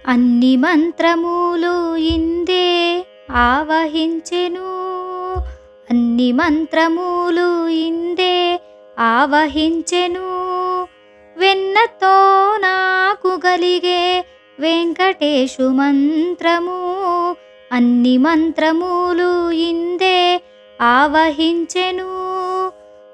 అన్ని మంత్రములు ఇందే ఆవహించెను. అన్ని మంత్రములు ఇందే ఆవహించెను. వెన్నతో నాకు గలిగే వెంకటేశు మంత్రము. అన్ని మంత్రములు ఇందే ఆవహించెను.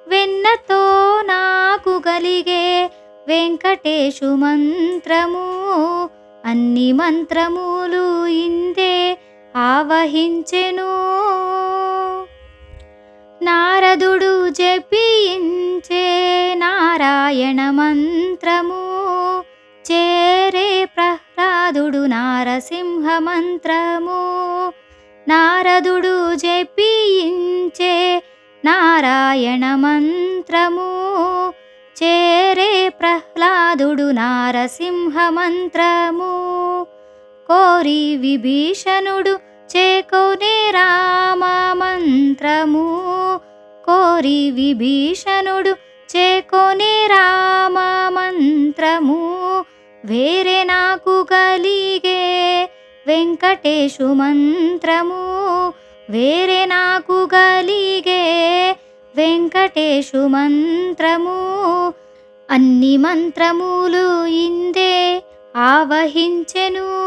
వెన్నతో నాకు గలిగే వెంకటేశు మంత్రము. అన్ని మంత్రములు ఇందే ఆవహించెను. నారదుడు జపించే నారాయణ మంత్రము. చేరే ప్రహ్లాదుడు నారసింహ మంత్రము. నారదుడు జపించే నారాయణ మంత్రము. చేరే ప్రహ్లాదుడు నారసింహ మంత్రము. కోరి విభీషణుడు చేకొనే రామ మంత్రము. కోరి విభీషణుడు చేకొనే రామ మంత్రము. వేరే నాకు గలిగే వెంకటేశు మంత్రము. వేరే నాకు గలిగే వెంకటేశు మంత్రము. అన్ని మంత్రములు ఇందే ఆవహించెను.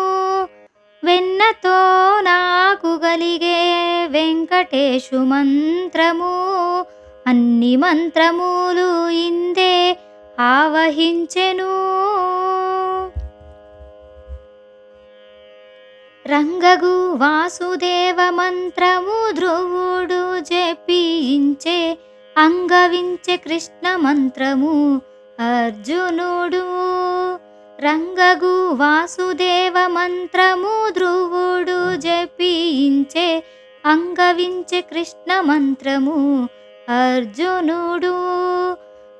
వెన్నతో నాకు గలిగే వెంకటేశు మంత్రము. అన్ని మంత్రములు ఇందే ఆవహించెను. రంగగు వాసుదేవ మంత్రము ధ్రువుడు జపించే అంగవించే కృష్ణ మంత్రము అర్జునుడు. రంగగు వాసుదేవ మంత్రము ధ్రువుడు జపించే అంగవించే కృష్ణ మంత్రము అర్జునుడు.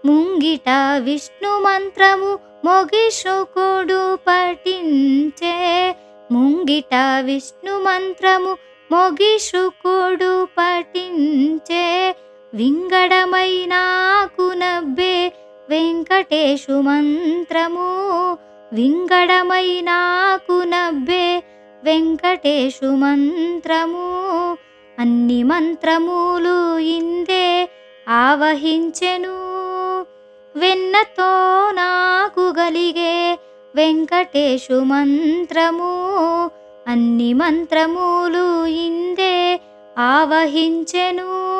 ముంగిట విష్ణు మంత్రము మొగి శుకుడు పఠించే. ముంగిట విష్ణు మంత్రము మొగి శుకుడు పఠించే. వింగడమై నాకు నవ్వే వెంకటేశు మంత్రము. వింగడమై నాకు నవ్వే వెంకటేశు మంత్రము. అన్ని మంత్రములు ఇందే ఆవహించెను. వెన్నతో నాకు గలిగే వెంకటేశు మంత్రము. అన్ని మంత్రములు ఇందే ఆవహించెను.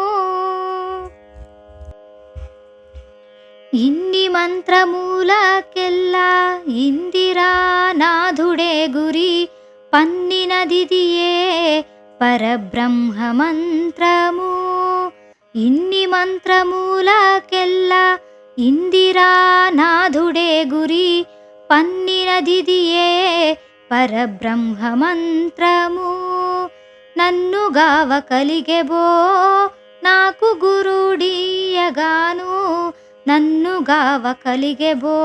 ఇన్ని మంత్రములకెల్లా ఇందిరానాథుడే గురి పన్నినదిదియే పరబ్రహ్మ మంత్రము. ఇన్ని మంత్రములకెల్లా ఇందిరానాథుడే గురి పన్నినదిదియే పరబ్రహ్మ మంత్రము. నన్ను గావ కలిగెబో నాకు గురుడియగాను. నన్ను గావ కలిగెబో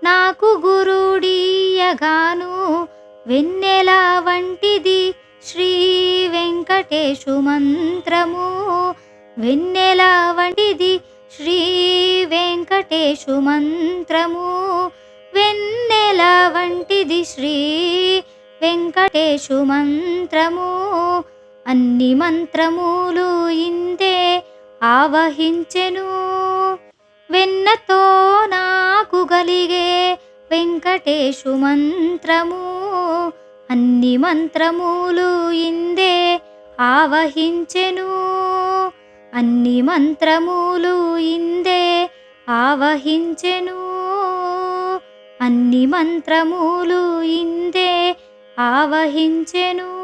నాకు గురుడియగాను. వెన్నెల వంటిది శ్రీ వెంకటేశు మంత్రము. వెన్నెల వంటిది శ్రీ వెంకటేశు మంత్రము. వెన్నెల వంటిది శ్రీ వెంకటేశు మంత్రము. అన్ని మంత్రములు ఇందే ఆవహించెను. వెన్నతో నాకు గలిగే వెంకటేశు మంత్రము. అన్ని మంత్రములు ఇందే ఆవహించెను. అన్ని మంత్రములు ఇందే ఆవహించెను. అన్ని మంత్రములు ఇందే ఆవహించెను.